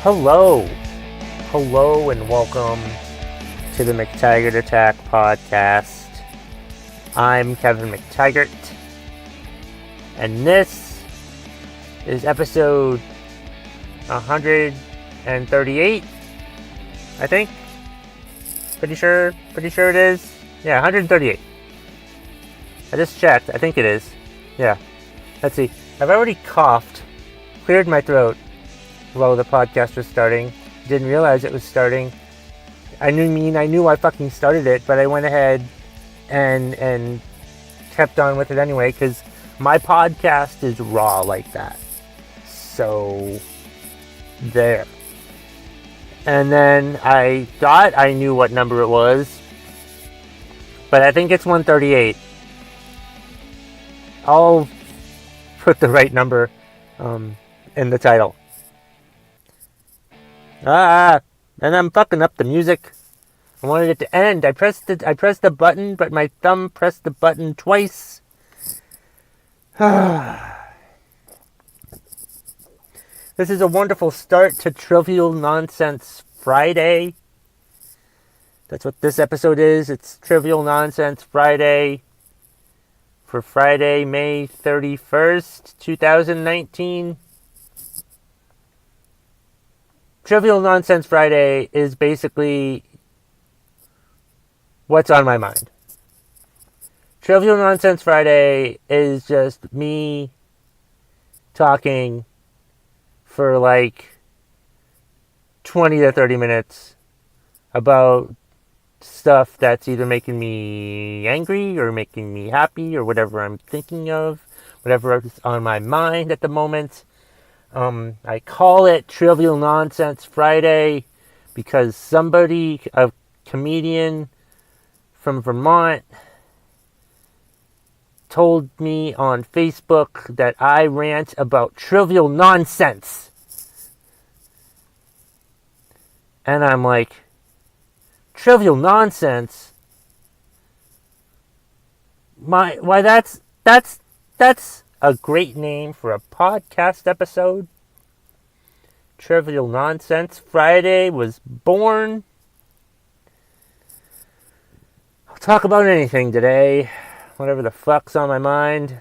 Hello and welcome to the McTaggart Attack podcast. I'm Kevin McTaggart, and this is episode 138, I think. Pretty sure it is. Yeah, 138. I just checked. I think it is. Yeah. Let's see. I've already coughed, cleared my throat while the podcast was starting. Didn't realize it was starting. I knew I fucking started it, but I went ahead and kept on with it anyway, because my podcast is raw like that. So, there. And then I thought I knew what number it was, but I think it's 138. I'll put the right number in the title. And I'm fucking up the music. I wanted it to end. I pressed the button, but my thumb pressed the button twice. This is a wonderful start to Trivial Nonsense Friday. That's what this episode is. It's Trivial Nonsense Friday for Friday, May 31st, 2019. Trivial Nonsense Friday is basically what's on my mind. Trivial Nonsense Friday is just me talking for like 20 to 30 minutes about stuff that's either making me angry or making me happy or whatever I'm thinking of, whatever is on my mind at the moment. I call it Trivial Nonsense Friday because somebody, a comedian from Vermont, told me on Facebook that I rant about trivial nonsense. And I'm like, trivial nonsense? Why that's a great name for a podcast episode. Trivial Nonsense Friday was born. I'll talk about anything today. Whatever the fuck's on my mind.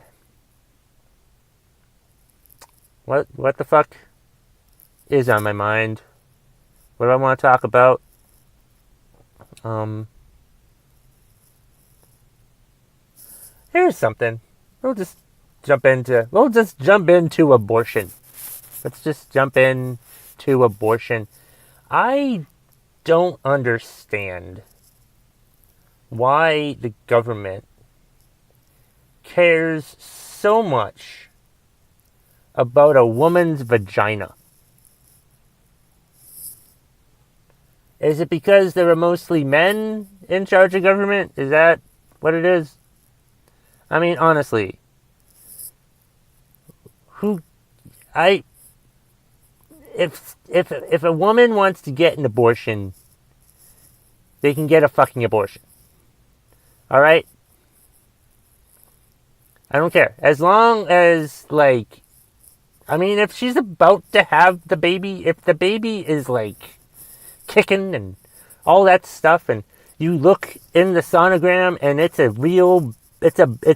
What the fuck is on my mind? What do I want to talk about? Here's something. We'll just jump into abortion. Let's just jump into abortion. I don't understand why the government cares so much about a woman's vagina. Is it because there are mostly men in charge of government? Is that what it is? I mean, honestly, if a woman wants to get an abortion, they can get a fucking abortion. All right? I don't care. As long as, like, I mean, if she's about to have the baby, if the baby is, like, kicking and all that stuff, and you look in the sonogram and it's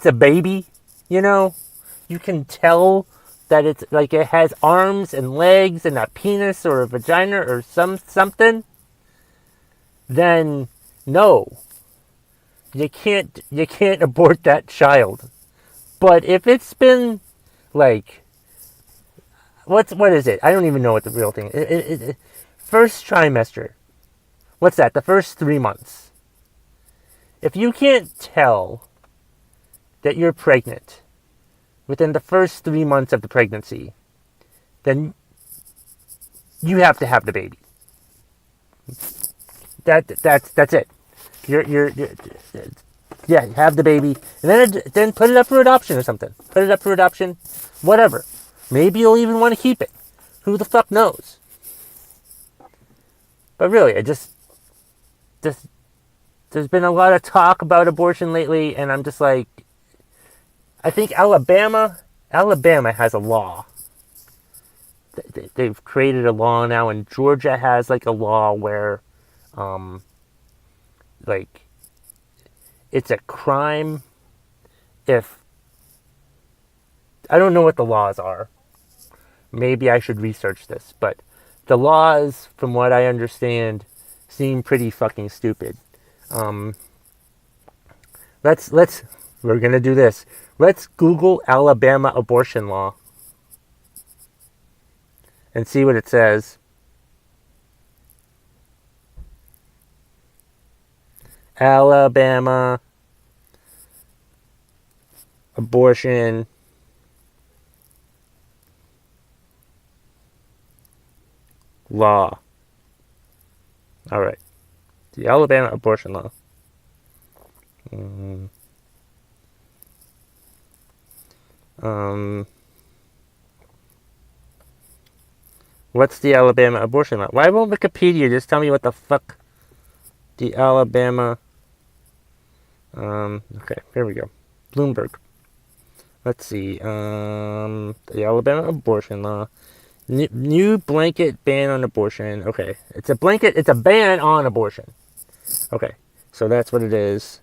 a baby, you know, you can tell that it's like it has arms and legs and a penis or a vagina or something, then no, you can't abort that child. But if it's been like, what is it? I don't even know what the real thing is. First trimester. What's that? The first 3 months. If you can't tell that you're pregnant within the first 3 months of the pregnancy, then you have to have the baby. That's it. You're yeah, have the baby, and then put it up for adoption or something. Put it up for adoption, whatever. Maybe you'll even want to keep it. Who the fuck knows? But really, there's been a lot of talk about abortion lately, and I'm just like, I think Alabama has a law they've created a law now, and Georgia has like a law where, um, like, it's a crime if I don't know what the laws are. Maybe I should research this, but the laws, from what I understand, seem pretty fucking stupid. Um, let's we're gonna do this. Let's Google Alabama abortion law and see what it says. Alabama abortion law. All right. The Alabama abortion law. What's the Alabama abortion law? Why won't Wikipedia just tell me what the fuck the Alabama... okay, here we go. Bloomberg. Let's see. The Alabama abortion law. New blanket ban on abortion. Okay. It's a blanket, it's a ban on abortion. Okay. So that's what it is.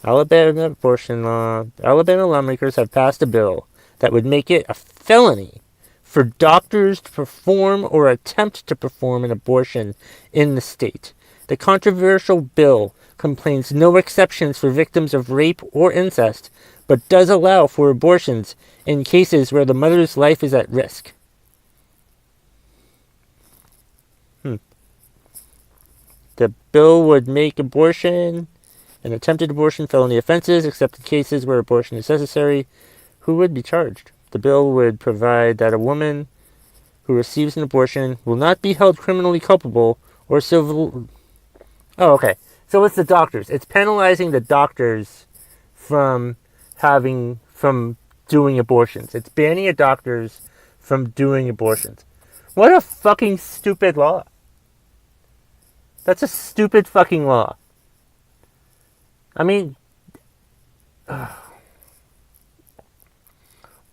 Alabama abortion law. Alabama lawmakers have passed a bill that would make it a felony for doctors to perform or attempt to perform an abortion in the state. The controversial bill contains no exceptions for victims of rape or incest, but does allow for abortions in cases where the mother's life is at risk. The bill would make abortion and attempted abortion felony offenses, except in cases where abortion is necessary. Who would be charged? The bill would provide that a woman who receives an abortion will not be held criminally culpable or civil... Oh, okay. So it's the doctors. It's penalizing the doctors from doing abortions. It's banning the doctors from doing abortions. What a fucking stupid law. That's a stupid fucking law. I mean,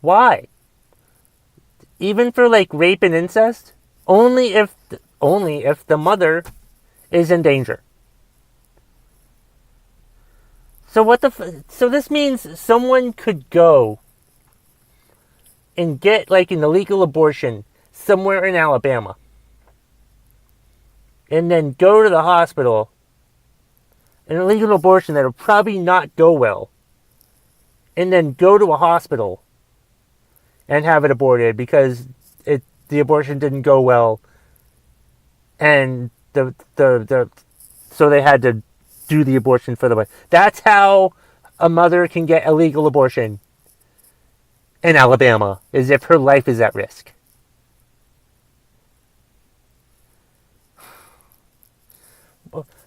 why? Even for like rape and incest, only if the mother is in danger. So so this means someone could go and get like an illegal abortion somewhere in Alabama, and then go to the hospital, an illegal abortion that'll probably not go well, and then go to a hospital and have it aborted because the abortion didn't go well, and so they had to do the abortion for the wife. That's how a mother can get a legal abortion in Alabama, is if her life is at risk.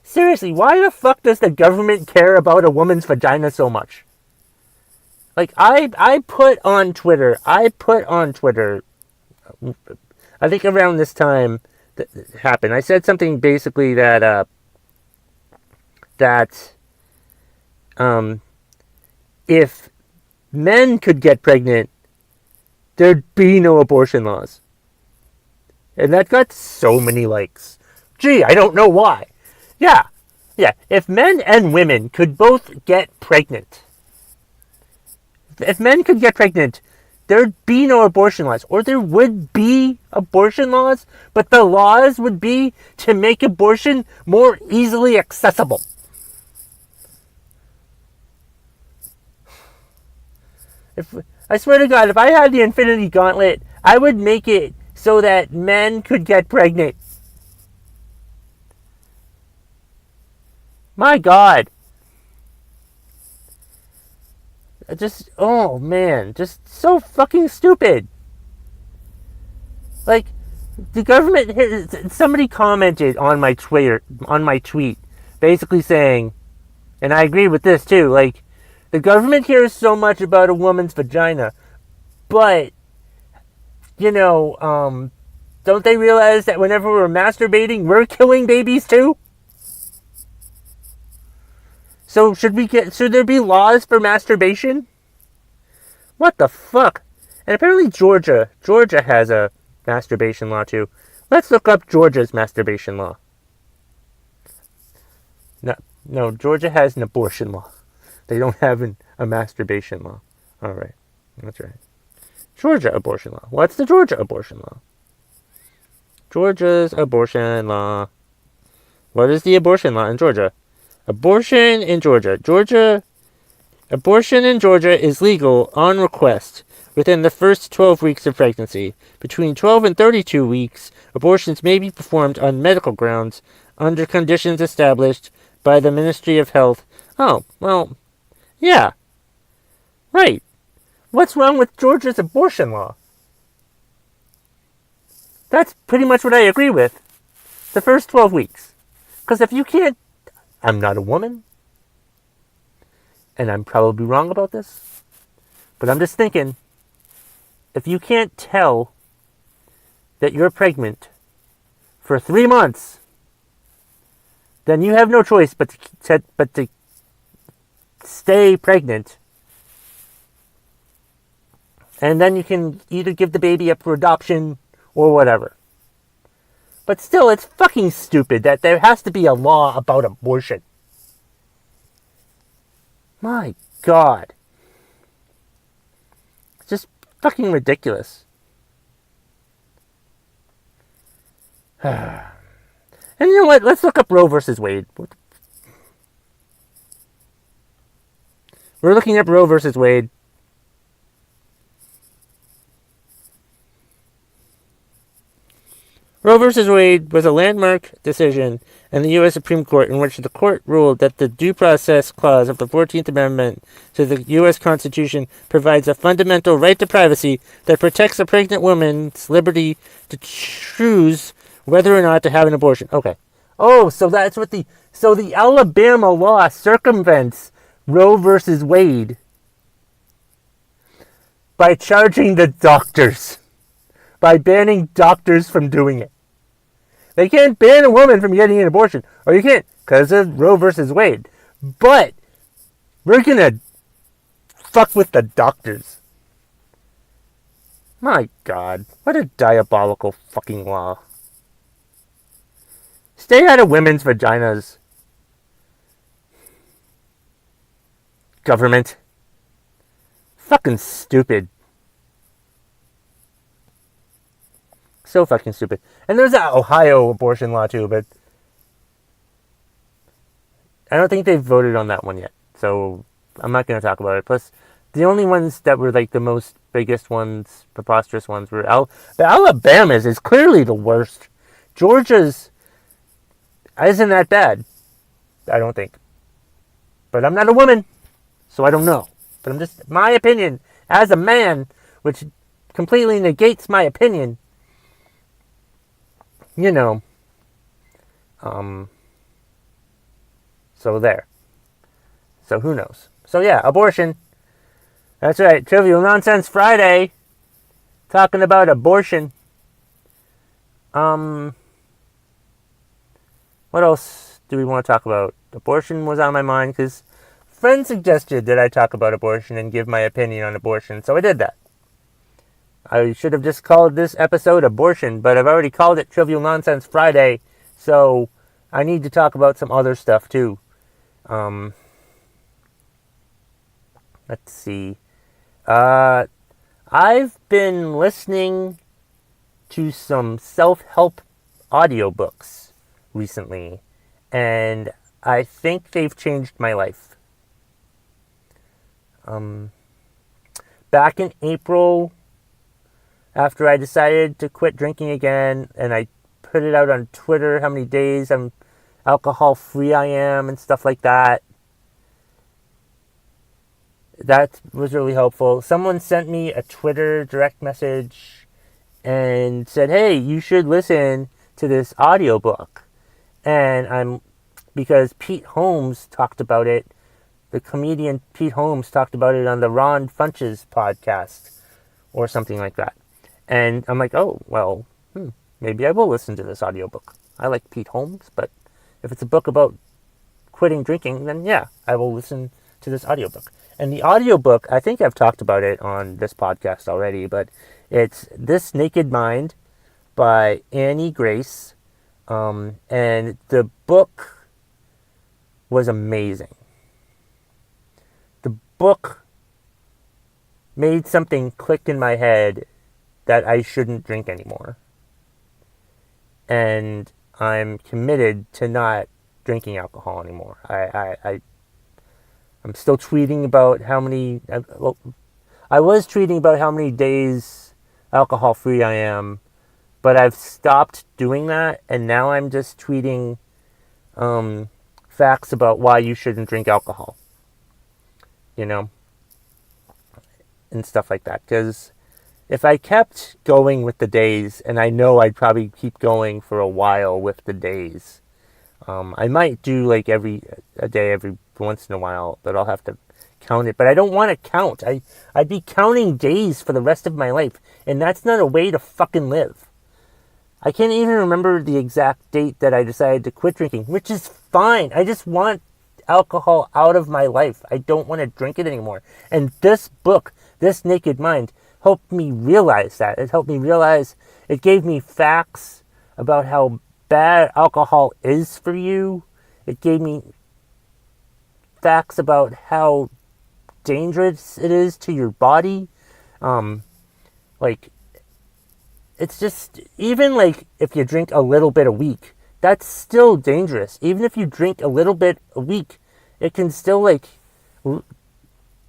Seriously, why the fuck does the government care about a woman's vagina so much? Like, I put on Twitter, I think around this time that happened, I said something basically that if men could get pregnant, there'd be no abortion laws. And that got so many likes. Gee, I don't know why. Yeah. If men and women could both get pregnant, there'd be no abortion laws. Or there would be abortion laws, but the laws would be to make abortion more easily accessible. I swear to God, if I had the Infinity Gauntlet, I would make it so that men could get pregnant. My God. Oh man, just so fucking stupid. Like, the government, somebody commented on my tweet, basically saying, and I agree with this too, like, the government cares so much about a woman's vagina, but, don't they realize that whenever we're masturbating, we're killing babies too? So should there be laws for masturbation? What the fuck? And apparently Georgia has a masturbation law too. Let's look up Georgia's masturbation law. No, Georgia has an abortion law. They don't have a masturbation law. All right, that's right. Georgia abortion law. What's the Georgia abortion law? Georgia's abortion law. What is the abortion law in Georgia? Abortion in Georgia. Abortion in Georgia is legal on request within the first 12 weeks of pregnancy. Between 12 and 32 weeks, abortions may be performed on medical grounds under conditions established by the Ministry of Health. Oh, well, yeah. Right. What's wrong with Georgia's abortion law? That's pretty much what I agree with. The first 12 weeks. Because if you can't... I'm not a woman. And I'm probably wrong about this. But I'm just thinking, if you can't tell that you're pregnant for 3 months, then you have no choice but to stay pregnant. And then you can either give the baby up for adoption or whatever. But still, it's fucking stupid that there has to be a law about abortion. My God. It's just fucking ridiculous. And you know what? Let's look up Roe versus Wade. We're looking up Roe versus Wade. Roe versus Wade was a landmark decision in the U.S. Supreme Court in which the court ruled that the Due Process Clause of the 14th Amendment to the U.S. Constitution provides a fundamental right to privacy that protects a pregnant woman's liberty to choose whether or not to have an abortion. Okay. Oh, so that's what the Alabama law circumvents Roe versus Wade by charging the doctors. By banning doctors from doing it. They can't ban a woman from getting an abortion. Or you can't, because of Roe versus Wade. But we're going to fuck with the doctors. My God. What a diabolical fucking law. Stay out of women's vaginas. Government. Fucking stupid. So fucking stupid. And there's that Ohio abortion law too, but I don't think they've voted on that one yet. So I'm not going to talk about it. Plus, the only ones that were like the most biggest ones, preposterous ones, were the Alabama's is clearly the worst. Georgia's isn't that bad. I don't think. But I'm not a woman, so I don't know. But I'm just, my opinion as a man, which completely negates my opinion. You know, so there. So who knows? So yeah, abortion. That's right, Trivial Nonsense Friday. Talking about abortion. What else do we want to talk about? Abortion was on my mind because friends suggested that I talk about abortion and give my opinion on abortion, so I did that. I should have just called this episode Abortion, but I've already called it Trivial Nonsense Friday, so I need to talk about some other stuff too. Let's see. I've been listening to some self-help audiobooks recently, and I think they've changed my life. Back in April, after I decided to quit drinking again, and I put it out on Twitter how many days I'm alcohol free I am and stuff like that. That was really helpful. Someone sent me a Twitter direct message and said, hey, you should listen to this audiobook. And because Pete Holmes talked about it, the comedian Pete Holmes talked about it on the Ron Funches podcast or something like that. And I'm like, oh, well, maybe I will listen to this audiobook. I like Pete Holmes, but if it's a book about quitting drinking, then yeah, I will listen to this audiobook. And the audiobook, I think I've talked about it on this podcast already, but it's This Naked Mind by Annie Grace. And the book was amazing. The book made something click in my head that I shouldn't drink anymore. And I'm committed to not drinking alcohol anymore. I'm still tweeting about how many... I was tweeting about how many days alcohol-free I am, but I've stopped doing that, and now I'm just tweeting facts about why you shouldn't drink alcohol. You know? And stuff like that. Because if I kept going with the days, and I know I'd probably keep going for a while with the days, I might do like a day every once in a while, but I'll have to count it. But I don't want to count. I'd be counting days for the rest of my life, and that's not a way to fucking live. I can't even remember the exact date that I decided to quit drinking, which is fine. I just want alcohol out of my life. I don't want to drink it anymore. And this book, This Naked Mind, helped me realize that. It helped me realize, it gave me facts about how bad alcohol is for you. It gave me facts about how dangerous it is to your body. It's just, even like if you drink a little bit a week, that's still dangerous. Even if you drink a little bit a week, it can still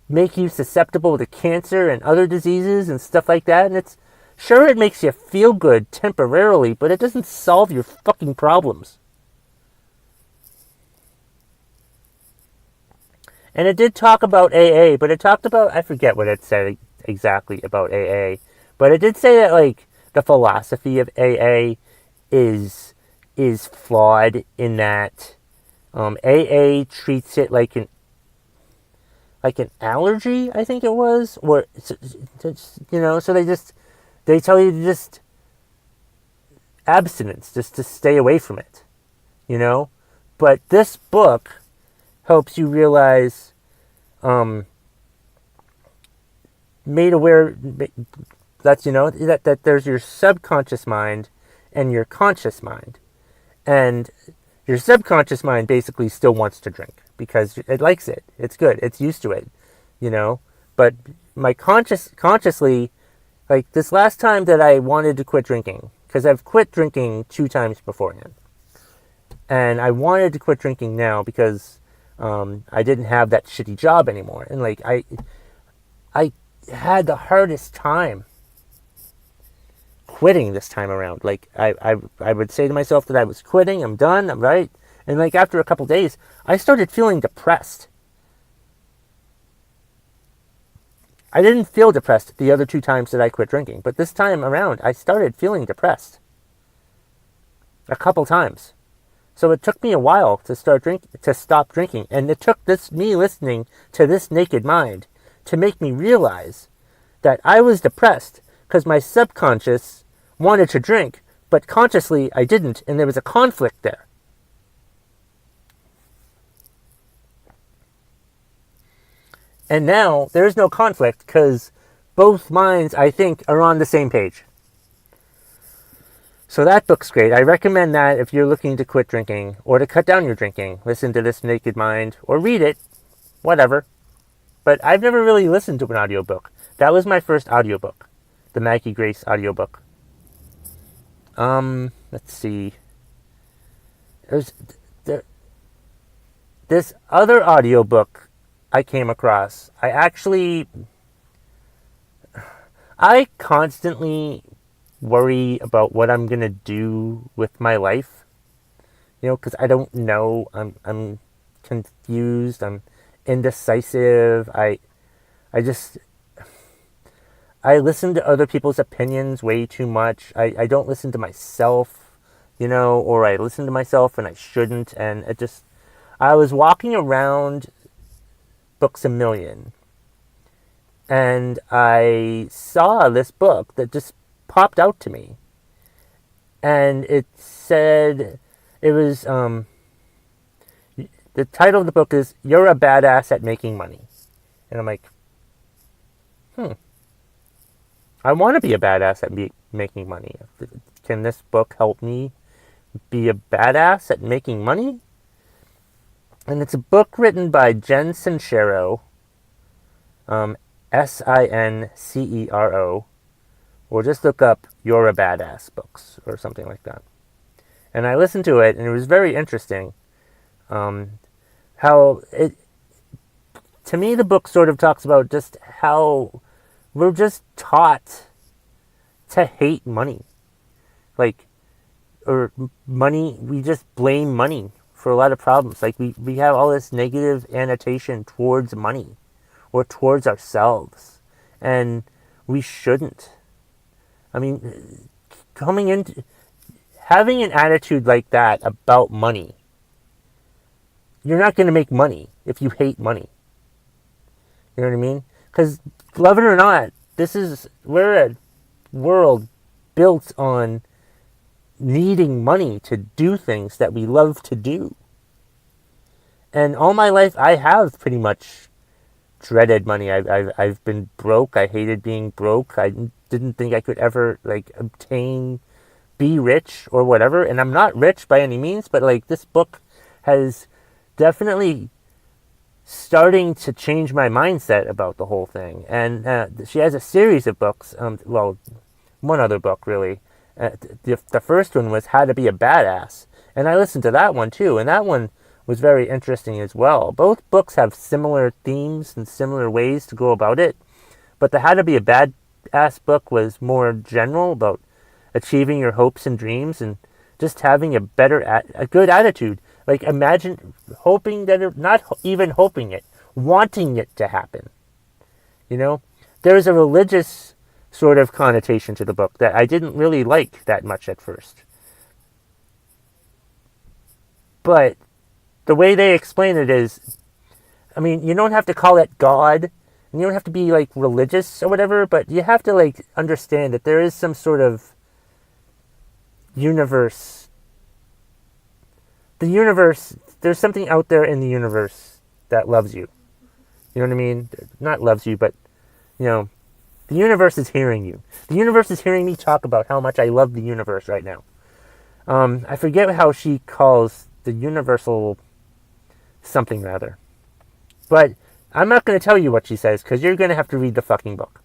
make you susceptible to cancer and other diseases and stuff like that. And it's sure, it makes you feel good temporarily, but it doesn't solve your fucking problems. And it did talk about AA, but it talked about, I forget what it said exactly about AA, but it did say that the philosophy of AA is flawed in that AA treats it like an allergy, I think it was, or so they tell you to just abstinence, just to stay away from it, But this book helps you realize, made aware, that there's your subconscious mind and your conscious mind. And your subconscious mind basically still wants to drink because it likes it. It's good. It's used to it, But my consciously, this last time that I wanted to quit drinking, because I've quit drinking 2 times beforehand. And I wanted to quit drinking now because I didn't have that shitty job anymore. And I had the hardest time quitting this time around. I would say to myself that I was quitting, I'm done, I'm right. And after a couple days, I started feeling depressed. I didn't feel depressed the other 2 times that I quit drinking, but this time around, I started feeling depressed. A couple times. So it took me a while to stop drinking, and it took me listening to This Naked Mind to make me realize that I was depressed because my subconscious wanted to drink, but consciously I didn't, and there was a conflict there. And now there's no conflict because both minds, I think, are on the same page. So that book's great. I recommend that if you're looking to quit drinking or to cut down your drinking. Listen to This Naked Mind or read it, whatever. But I've never really listened to an audiobook. That was my first audiobook, the Maggie Grace audiobook. Let's see. There's this other audiobook I came across. I constantly worry about what I'm gonna do with my life, because I don't know. I'm confused. I'm indecisive. I listen to other people's opinions way too much. I don't listen to myself, or I listen to myself and I shouldn't. And I was walking around Books A Million, and I saw this book that just popped out to me, and it said, it was the title of the book is "You're a Badass at Making Money," And I'm like, I want to be a badass at making money. Can this book help me be a badass at making money? And it's a book written by Jen Sincero, Sincero, or just look up You're a Badass books or something like that. And I listened to it, and it was very interesting. How it, to me, the book sort of talks about just how we're just taught to hate money. Like, or money, we just blame money for a lot of problems. Like, we have all this negative annotation towards money or towards ourselves. And we shouldn't. I mean, having an attitude like that about money, you're not going to make money if you hate money. You know what I mean? Because, love it or not, we're a world built on needing money to do things that we love to do. And all my life, I have pretty much dreaded money. I've been broke. I hated being broke. I didn't think I could ever be rich or whatever. And I'm not rich by any means, but this book has definitely starting to change my mindset about the whole thing. And she has a series of books. One other book really. The first one was How to Be a Badass, and I listened to that one too, and that one was very interesting as well. Both books have similar themes and similar ways to go about it, but the How to Be a Badass book was more general about achieving your hopes and dreams and just having a good attitude. Like, imagine hoping that, not even hoping it, wanting it to happen. You know, there's a religious sort of connotation to the book that I didn't really like that much at first. But the way they explain it is, I mean, you don't have to call it God, and you don't have to be religious or whatever, but you have to understand that there is some sort of universe. The universe, there's something out there in the universe that loves you. You know what I mean? Not loves you, but, the universe is hearing you. The universe is hearing me talk about how much I love the universe right now. I forget how she calls the universal something rather. But I'm not going to tell you what she says, because you're going to have to read the fucking book.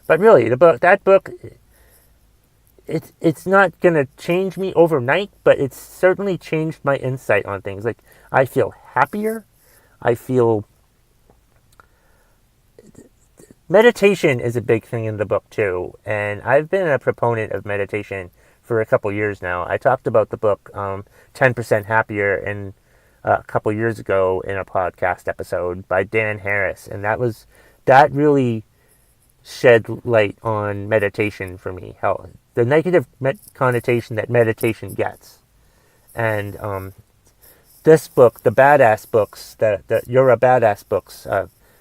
But really, that book, it's not going to change me overnight, but it's certainly changed my insight on things. I feel happier. I feel... Meditation is a big thing in the book too, and I've been a proponent of meditation for a couple years now. I talked about the book 10% Happier a couple years ago in a podcast episode by Dan Harris, and that really shed light on meditation for me, how the negative connotation that meditation gets. And this book, the Badass books, the You're a Badass books,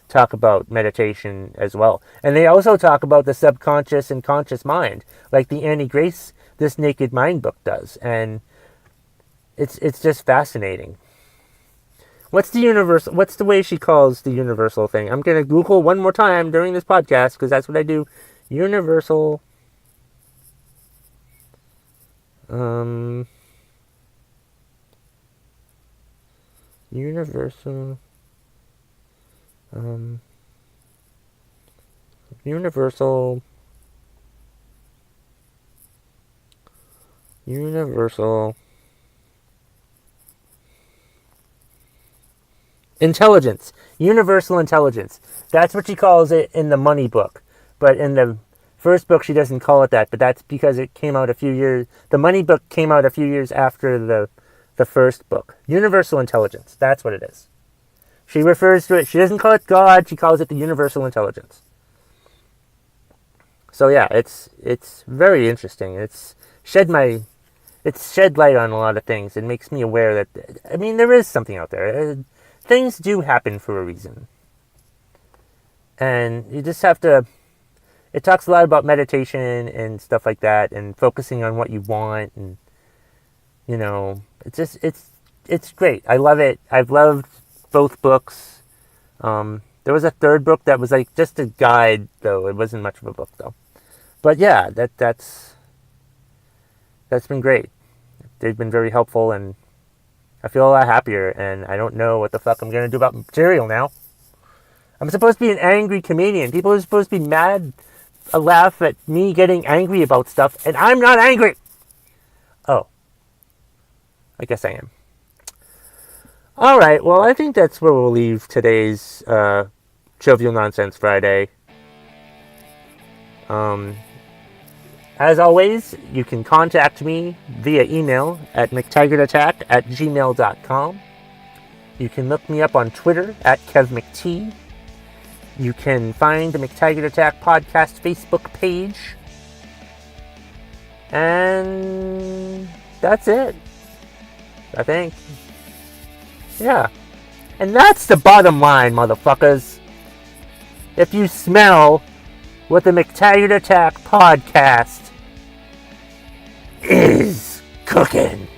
talk about meditation as well. And they also talk about the subconscious and conscious mind, like the Annie Grace This Naked Mind book does. And it's just fascinating. What's the way she calls the universal thing? I'm going to Google one more time during this podcast, because that's what I do. Universal. Universal. Universal intelligence. Universal intelligence. That's what she calls it in the money book. But in the first book, she doesn't call it that. But that's because it came out the money book came out a few years after the first book. Universal intelligence. That's what it is. She refers to it, she doesn't call it God, she calls it the universal intelligence. So yeah, it's very interesting. It's shed light on a lot of things. It makes me aware that, there is something out there. Things do happen for a reason. And you just have to, it talks a lot about meditation and stuff like that, and focusing on what you want, and, it's great. I love it. I've loved both books. There was a third book that was like just a guide, though. It wasn't much of a book, though. But yeah, that's been great. They've been very helpful, and I feel a lot happier, and I don't know what the fuck I'm going to do about material now. I'm supposed to be an angry comedian. People are supposed to be mad, laugh at me getting angry about stuff, and I'm not angry. Oh. I guess I am. Alright, well, I think that's where we'll leave today's Trivial Nonsense Friday. As always, you can contact me via email at mctaggartattack@gmail.com. You can look me up on Twitter at KevMcT. You can find the McTaggart Attack Podcast Facebook page. And that's it, I think. Yeah. And that's the bottom line, motherfuckers. If you smell what the McTaggart Attack Podcast is cooking.